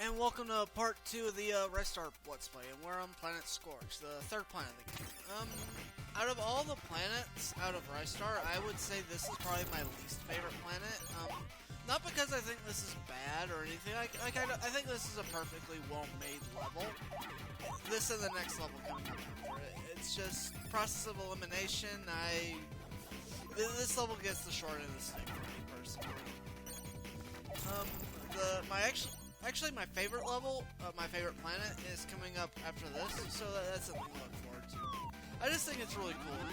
And welcome to part 2 of the Ristar Let's Play, and we're on Planet Scorch, the third planet of the game. Out of all the planets out of Ristar, I would say this is probably my least favorite planet. Not because I think this is bad or anything, I think this is a perfectly well-made level. This and the next level coming up after it. It's just process of elimination. This level gets the short end of the stick for me, personally. Actually, my favorite level, my favorite planet, is coming up after this, so that's something to look forward to. I just think it's really cool and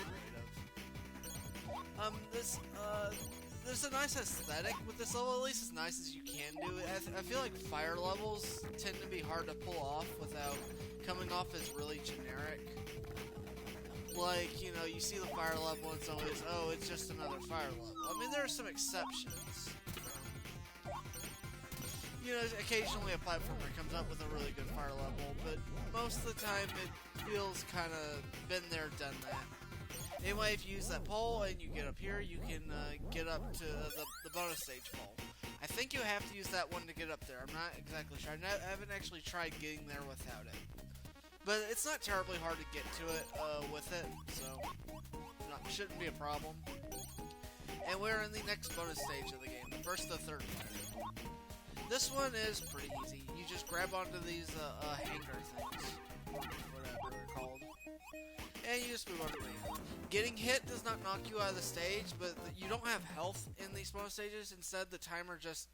creative. There's a nice aesthetic with this level, at least as nice as you can do it. I feel like fire levels tend to be hard to pull off without coming off as really generic. Like, you know, you see the fire level and it's always, oh, it's just another fire level. I mean, there are some exceptions. You know, occasionally a platformer comes up with a really good fire level, but most of the time it feels kind of been there, done that. Anyway, if you use that pole and you get up here, you can get up to the bonus stage pole. I think you have to use that one to get up there. I'm not exactly sure. I haven't actually tried getting there without it. But it's not terribly hard to get to it with it, so shouldn't be a problem. And we're in the next bonus stage of the game, the first to the third planet. This one is pretty easy. You just grab onto these hanger things, whatever they're called, and you just move on to them. Getting hit does not knock you out of the stage, but you don't have health in these bonus stages. Instead, the timer just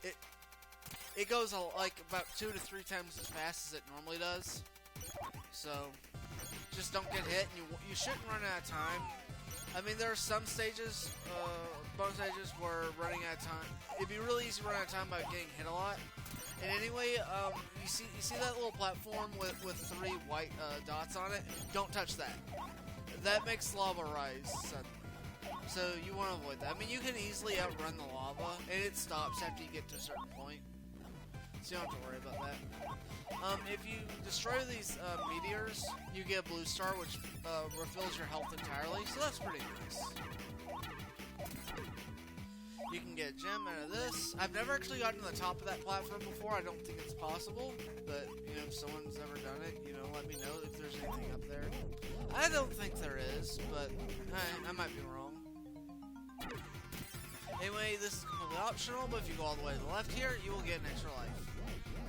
it goes like about 2 to 3 times as fast as it normally does. So just don't get hit, and you shouldn't run out of time. I mean, there are some stages, bonus stages, where running out of time, it'd be really easy to run out of time by getting hit a lot. And anyway, you see that little platform with 3 white dots on it? Don't touch that. That makes lava rise suddenly. So you want to avoid that. I mean, you can easily outrun the lava, and it stops after you get to a certain point. So you don't have to worry about that. If you destroy these meteors, you get a blue star, which refills your health entirely, so that's pretty nice. You can get a gem out of this. I've never actually gotten to the top of that platform before. I don't think it's possible, but, you know, if someone's ever done it, you know, let me know if there's anything up there. I don't think there is, but I might be wrong. Anyway, this is completely optional, but if you go all the way to the left here, you will get an extra life.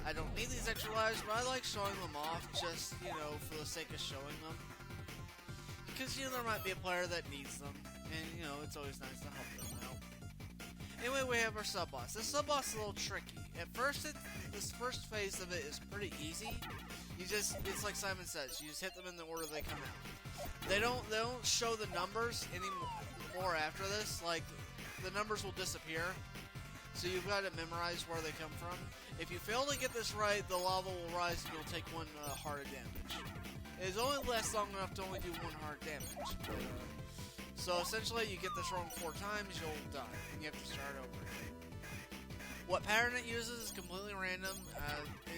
I don't need these extra lives, but I like showing them off just, you know, for the sake of showing them. Because, you know, there might be a player that needs them, and, you know, it's always nice to help them out. Anyway, we have our sub-boss. This sub-boss is a little tricky. At first, this first phase of it is pretty easy. It's like Simon says, you just hit them in the order they come out. They don't show the numbers anymore after this. Like, the numbers will disappear. So you've got to memorize where they come from. If you fail to get this right, the lava will rise and you'll take 1 heart of damage. It only lasts long enough to only do 1 heart damage. So essentially, you get this wrong 4 times, you'll die, and you have to start over again. What pattern it uses is completely random.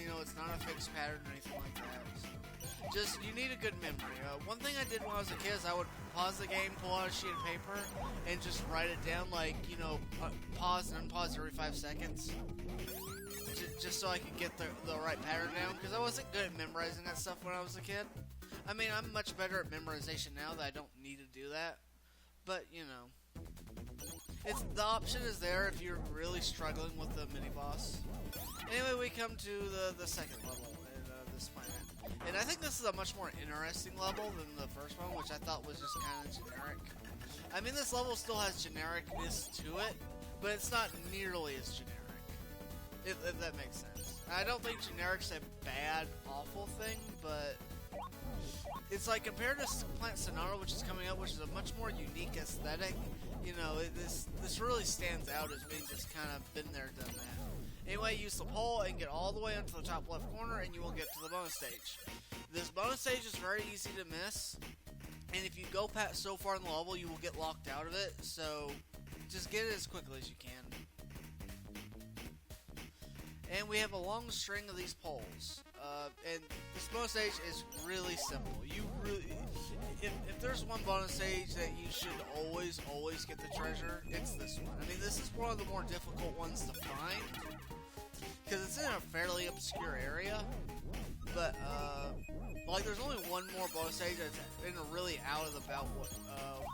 You know, it's not a fixed pattern or anything like that. So just, you need a good memory. One thing I did when I was a kid is I would pause the game, pull out a sheet of paper, and just write it down, like, you know, pause and unpause every 5 seconds. Just so I could get the right pattern down, because I wasn't good at memorizing that stuff when I was a kid. I mean, I'm much better at memorization now that I don't need to do that. But, you know, the option is there if you're really struggling with the mini-boss. Anyway, we come to the second level in this planet. And I think this is a much more interesting level than the first one, which I thought was just kind of generic. I mean, this level still has genericness to it, but it's not nearly as generic. If that makes sense. I don't think generic's a bad, awful thing, but it's like compared to Planet Sonata, which is coming up, which is a much more unique aesthetic. You know, this really stands out as being just kind of been there, done that. Anyway, use the pole and get all the way up to the top left corner, and you will get to the bonus stage. This bonus stage is very easy to miss, and if you go past so far in the level, you will get locked out of it. So just get it as quickly as you can. And we have a long string of these poles. And this bonus stage is really simple. If there's one bonus stage that you should always get the treasure, it's this one. I mean, this is one of the more difficult ones to find. because it's in a fairly obscure area. But like there's only one more bonus stage that's in a really out of the bout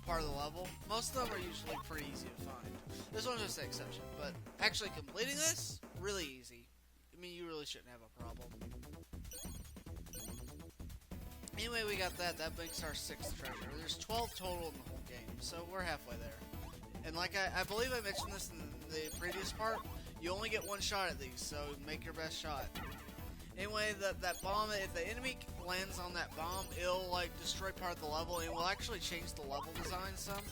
part of the level. Most of them are usually pretty easy to find. This one's just an exception, but actually completing this, really easy. I mean, you really shouldn't have a problem. Anyway, we got that. That makes our 6th treasure. There's 12 total in the whole game, so we're halfway there. And like I believe I mentioned this in the previous part, you only get one shot at these, so make your best shot. Anyway, that bomb, if the enemy lands on that bomb, it'll like destroy part of the level, and it will actually change the level design some.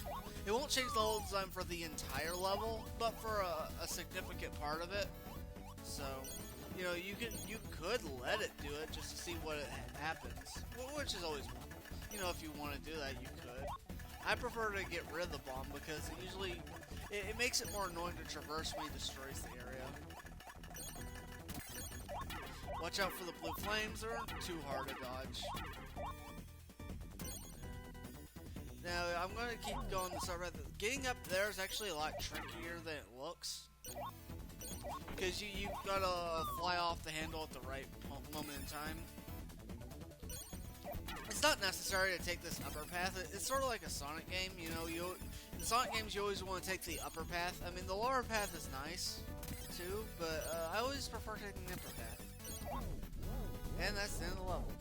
It won't change the level design for the entire level, but for a significant part of it. So, you know, you could let it do it just to see what happens, which is always, you know, if you want to do that, you could. I prefer to get rid of the bomb because it usually it makes it more annoying to traverse when it destroys the area. Watch out for the blue flames, they're too hard to dodge. Now, I'm going to keep going this over. Getting up there is actually a lot trickier than it looks. Because you gotta fly off the handle at the right moment in time. It's not necessary to take this upper path. It's sort of like a Sonic game, you know. In Sonic games, you always want to take the upper path. I mean, the lower path is nice, too, but I always prefer taking the upper path. And that's the end of the level.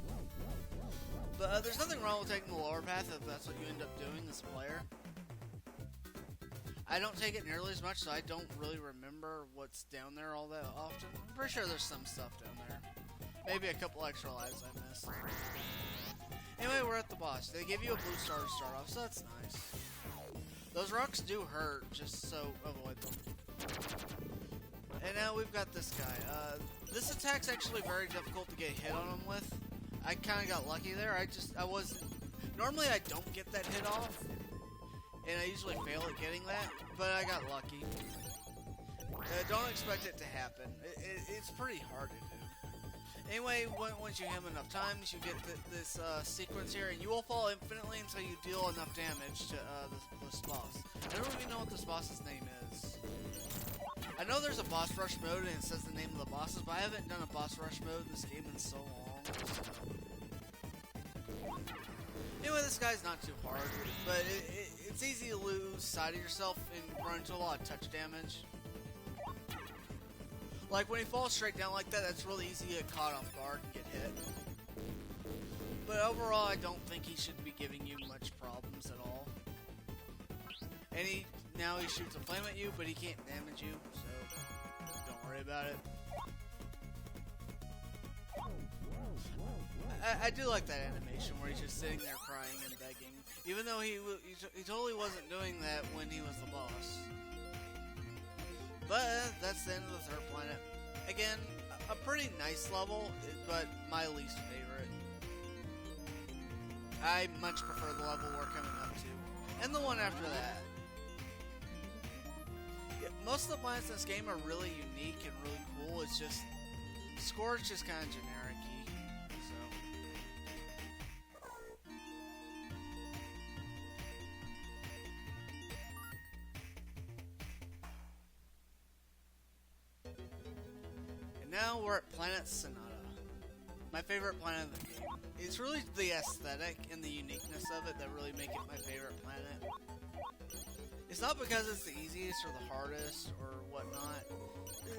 But there's nothing wrong with taking the lower path if that's what you end up doing as a player. I don't take it nearly as much, so I don't really remember what's down there all that often. I'm pretty sure there's some stuff down there. Maybe a couple extra lives I missed. Anyway, we're at the boss. They give you a blue star to start off, so that's nice. Those rocks do hurt, just so avoid them. And now we've got this guy. This attack's actually very difficult to get hit on him with. I kind of got lucky there. I wasn't... Normally I don't get that hit off. And I usually fail at getting that, but I got lucky. Don't expect it to happen. It's pretty hard to do. Anyway, once you hit him enough times, you get this sequence here, and you will fall infinitely until you deal enough damage to this boss. I don't even know what this boss's name is. I know there's a boss rush mode and it says the name of the bosses, but I haven't done a boss rush mode in this game in so long. Anyway, this guy's not too hard, but it's easy to lose sight of yourself and run into a lot of touch damage. Like, when he falls straight down like that, that's really easy to get caught off guard and get hit. But overall, I don't think he should be giving you much problems at all. And now he shoots a flame at you, but he can't damage you, so don't worry about it. I do like that animation where he's just sitting there crying and begging, even though he totally wasn't doing that when he was the boss. But that's the end of the 3rd planet. Again, a pretty nice level, but my least favorite. I much prefer the level we're coming up to, and the one after that. Yeah, most of the planets in this game are really unique and really cool. It's just Scorched is kind of generic-y, so. Now we're at Planet Sonata, my favorite planet of the game. It's really the aesthetic and the uniqueness of it that really make it my favorite planet. It's not because it's the easiest or the hardest or whatnot.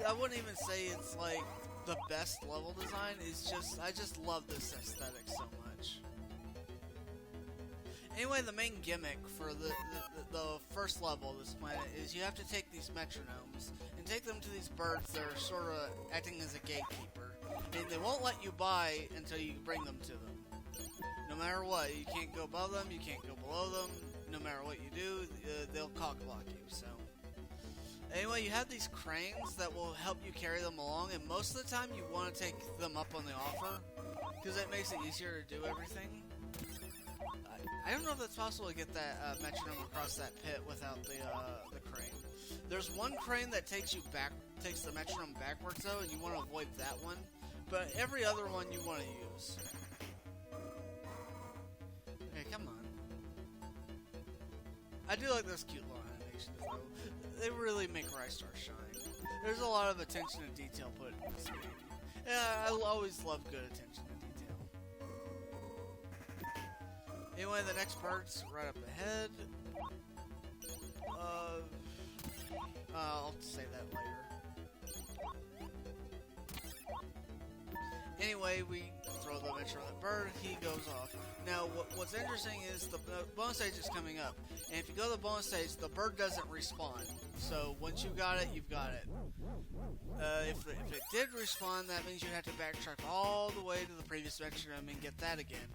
I wouldn't even say it's like the best level design. It's just, I just love this aesthetic so much. Anyway, the main gimmick for the first level of this planet is you have to take these metronomes and take them to these birds that are sort of acting as a gatekeeper. And they won't let you by until you bring them to them. No matter what, you can't go above them, you can't go below them. No matter what you do, they'll cock block you, so. Anyway, you have these cranes that will help you carry them along, and most of the time you want to take them up on the offer, because it makes it easier to do everything. I don't know if it's possible to get that metronome across that pit without the crane. There's one crane that takes the metronome backwards though, and you want to avoid that one. But every other one you want to use. Okay, come on. I do like those cute little animations though. They really make Ristar shine. There's a lot of attention to detail put in this game. Yeah, I always love good attention to detail. Anyway, the next part's right up ahead. I'll say that later. Anyway, we throw the Metro on the bird, he goes off. Now, what's interesting is the bonus stage is coming up, and if you go to the bonus stage, the bird doesn't respawn. So, once you got it, you've got it. If it did respawn, that means you have to backtrack all the way to the previous metronome and get that again.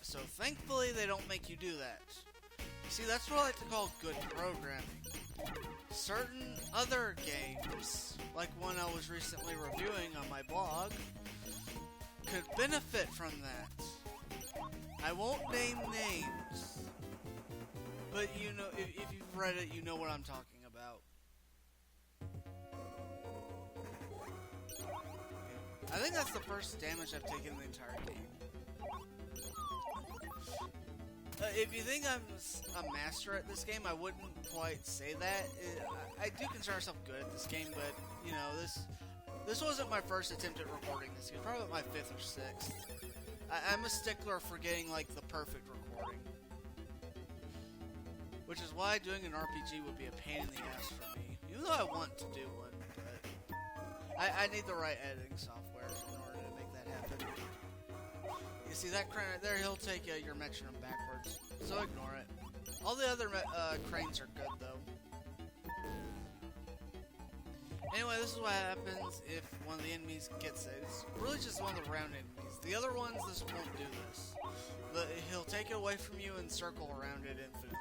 So, thankfully, they don't make you do that. You see, that's what I like to call good programming. Certain other games, like one I was recently reviewing on my blog, could benefit from that. I won't name names, but you know, if you've read it, you know what I'm talking about. I think that's the first damage I've taken in the entire game. If you think I'm a master at this game, I wouldn't quite say that. I do consider myself good at this game, but, you know, this wasn't my first attempt at recording this game. Probably my 5th or 6th. I'm a stickler for getting, like, the perfect recording. Which is why doing an RPG would be a pain in the ass for me. Even though I want to do one, but I need the right editing software in order to make that happen. You see that crane right there? He'll take your metronome backwards, so ignore it. All the other cranes are good, though. Anyway, this is what happens if one of the enemies gets it. It's really just one of the round enemies. The other ones, this won't do this. He'll take it away from you and circle around it infinitely.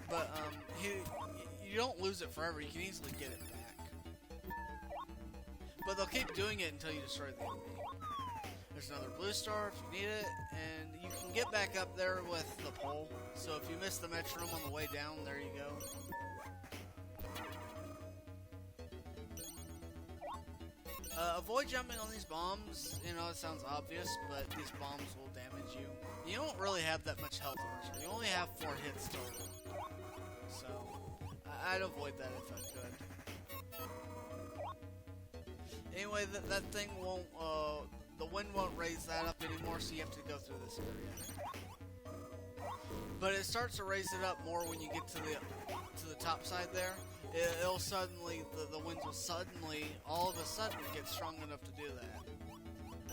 But, you don't lose it forever. You can easily get it back. But they'll keep doing it until you destroy the enemy. There's another blue star if you need it, and you can get back up there with the pole. So if you miss the metronome on the way down, there you go. Avoid jumping on these bombs. You know, it sounds obvious, but these bombs will damage you. You don't really have that much health, you only have 4 hits total. So, I'd avoid that if I could. Anyway, that thing won't, the wind won't raise that up anymore, so you have to go through this area. But it starts to raise it up more when you get to the top side there. It'll suddenly, the winds will suddenly, all of a sudden, get strong enough to do that.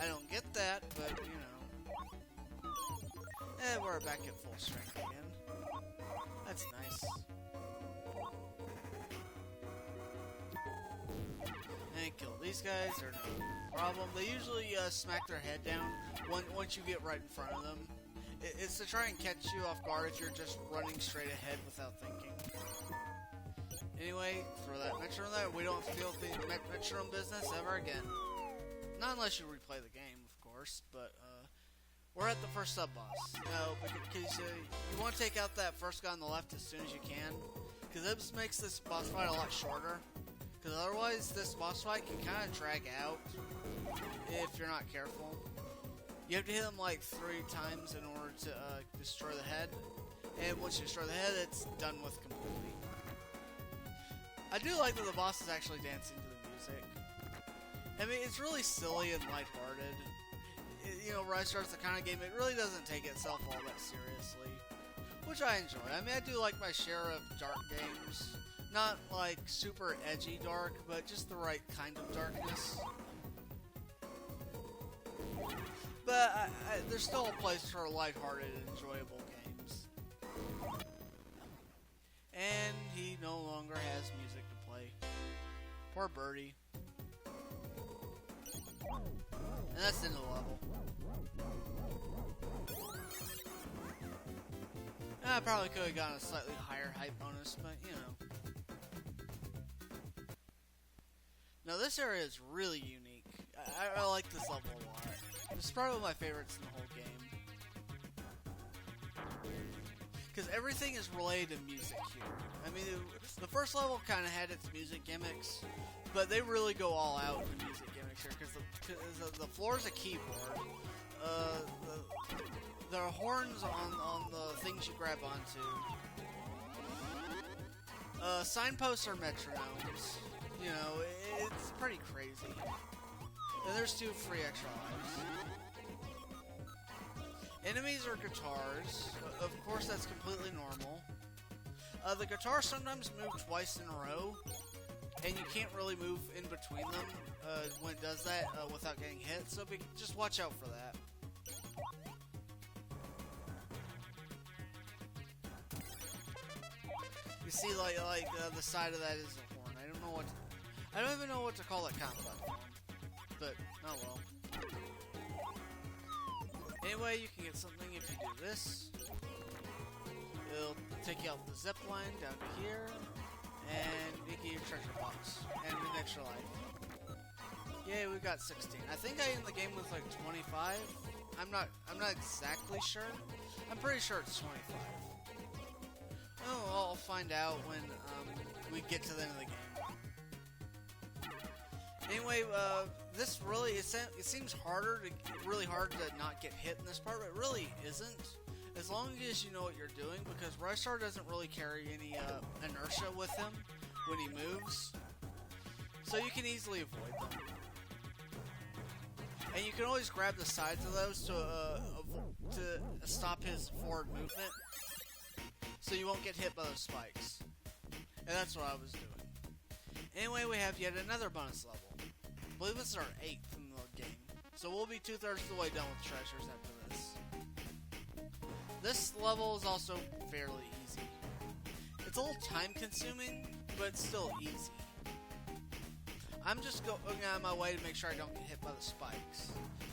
I don't get that, but, you know. We're back at full strength again. That's nice. And kill these guys, they're no problem. They usually smack their head down once you get right in front of them. It's to try and catch you off guard if you're just running straight ahead without thinking. Anyway, throw that metronome there. We don't have to deal with the metronome business ever again. Not unless you replay the game, of course, but we're at the first sub-boss. Now, because you want to take out that first guy on the left as soon as you can, because this makes this boss fight a lot shorter. Because otherwise, this boss fight can kind of drag out if you're not careful. You have to hit him like 3 times in order to destroy the head. And once you destroy the head, it's done with completely. I do like that the boss is actually dancing to the music. I mean, it's really silly and lighthearted. You know, Ristar's the kind of game, it really doesn't take itself all that seriously. Which I enjoy. I mean, I do like my share of dark games. Not like super edgy dark, but just the right kind of darkness. But there's still a place for lighthearted and enjoyable games. And he no longer has music to play. Poor birdie. And that's the end of the level. I probably could have gotten a slightly higher height bonus, but you know. Now this area is really unique. I like this level a lot. This is probably one of my favorites in the whole game. Because everything is related to music here. I mean, the first level kind of had its music gimmicks, but they really go all out in the music gimmicks here. Because the floor is a keyboard. There are horns on the things you grab onto. Signposts are metronomes. You know, it's pretty crazy. And there's 2 free extra lives. Enemies are guitars. Of course, that's completely normal. The guitars sometimes move twice in a row, and you can't really move in between them when it does that without getting hit, so just watch out for that. You see, the side of that is a horn. I don't even know what to call that kind of platform, but oh well. Anyway, you can get something if you do this. It'll take you out the zip line down to here, and you get your treasure box and an extra life. Yay, we got 16. I think I end the game with like 25. I'm not exactly sure. I'm pretty sure it's 25. Oh, I'll find out when we get to the end of the game. Anyway, this really it seems really hard to not get hit in this part, but it really isn't. As long as you know what you're doing, because Ristar doesn't really carry any inertia with him when he moves, so you can easily avoid them. And you can always grab the sides of those to stop his forward movement, so you won't get hit by those spikes. And that's what I was doing. Anyway, we have yet another bonus level. I believe this is our 8th in the game, so we'll be 2/3 of the way done with treasures after this. This level is also fairly easy. It's a little time-consuming, but it's still easy. I'm just going out of my way to make sure I don't get hit by the spikes.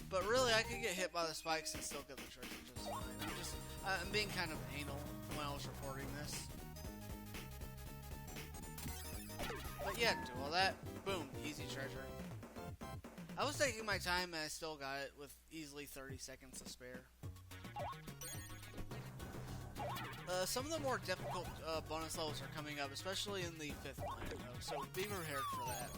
But really, I could get hit by the spikes and still get the treasure just fine. I'm being kind of anal when I was recording this. But yeah, do all that. Boom, easy treasure. I was taking my time and I still got it with easily 30 seconds to spare. Some of the more difficult bonus levels are coming up, especially in the 5th planet, though, so be prepared for that.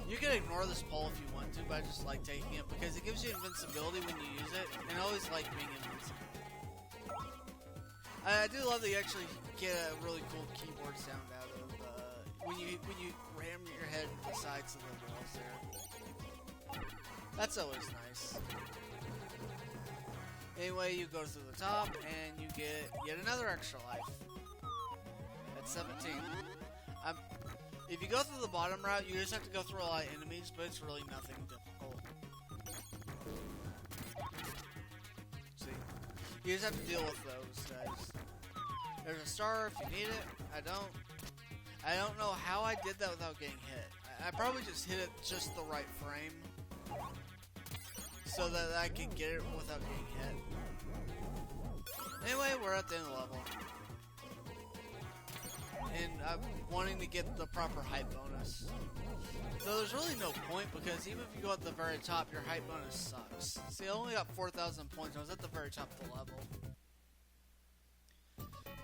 You can ignore this pole if you want to by just taking it, because it gives you invincibility when you use it, and I always like being invincible. I do love that you actually get a really cool keyboard sound out of when you ram your head into the sides of the walls there. That's always nice. Anyway, you go through the top and you get yet another extra life. That's 17. If you go through the bottom route, you just have to go through a lot of enemies, but it's really nothing difficult. See? You just have to deal with those guys. There's a star if you need it. I don't know how I did that without getting hit. I probably just hit it just the right frame, so that I can get it without getting hit. Anyway, we're at the end of the level. And I'm wanting to get the proper height bonus. So there's really no point, because even if you go at the very top, your height bonus sucks. See, I only got 4,000 points. I was at the very top of the level.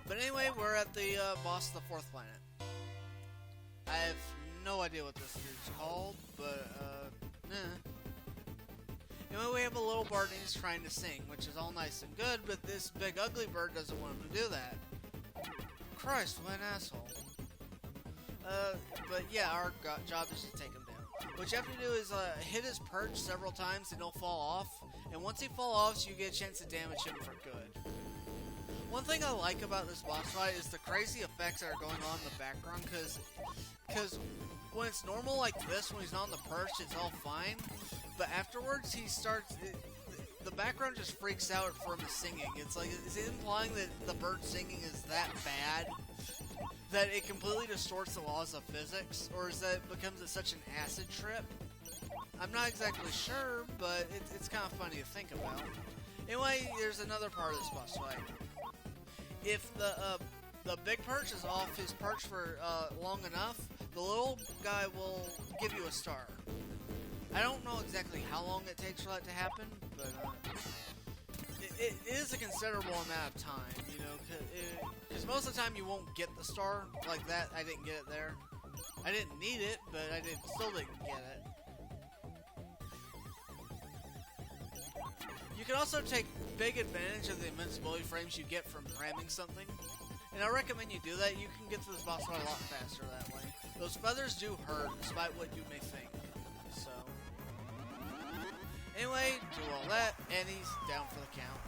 But anyway, we're at the boss of the 4th planet. I have no idea what this dude's called, but, Anyway, we have a little bird and he's trying to sing, which is all nice and good, but this big ugly bird doesn't want him to do that. Christ, what an asshole. But yeah, our job is to take him down. What you have to do is hit his perch several times and he'll fall off, and once he falls off, you get a chance to damage him for good. One thing I like about this boss fight is the crazy effects that are going on in the background, because when it's normal like this, when he's not on the perch, it's all fine, but afterwards he starts, the background just freaks out from his singing. It's like, is it implying that the bird singing is that bad, that it completely distorts the laws of physics, or is that it becomes such an acid trip? I'm not exactly sure, but it's kind of funny to think about. Anyway, there's another part of this boss fight. If the big perch is off his perch for long enough, the little guy will give you a star. I don't know exactly how long it takes for that to happen, but it is a considerable amount of time, you know, because most of the time you won't get the star like that. I didn't get it there. I didn't need it, but I still didn't get it. You can also take big advantage of the invincibility frames you get from ramming something. And I recommend you do that. You can get to this boss fight a lot faster that way. Those feathers do hurt, despite what you may think. So, anyway, do all that, and he's down for the count.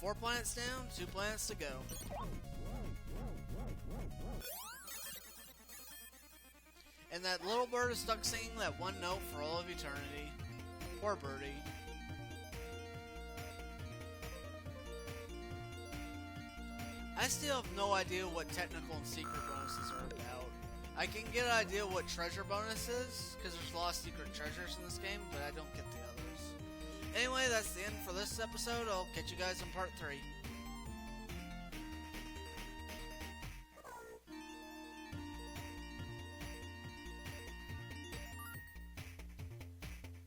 4 planets down, 2 planets to go. And that little bird is stuck singing that one note for all of eternity. Poor birdie. I still have no idea what technical and secret bonuses are about. I can get an idea what treasure bonus is, because there's a lot of secret treasures in this game, but I don't get the others. Anyway, that's the end for this episode. I'll catch you guys in part 3.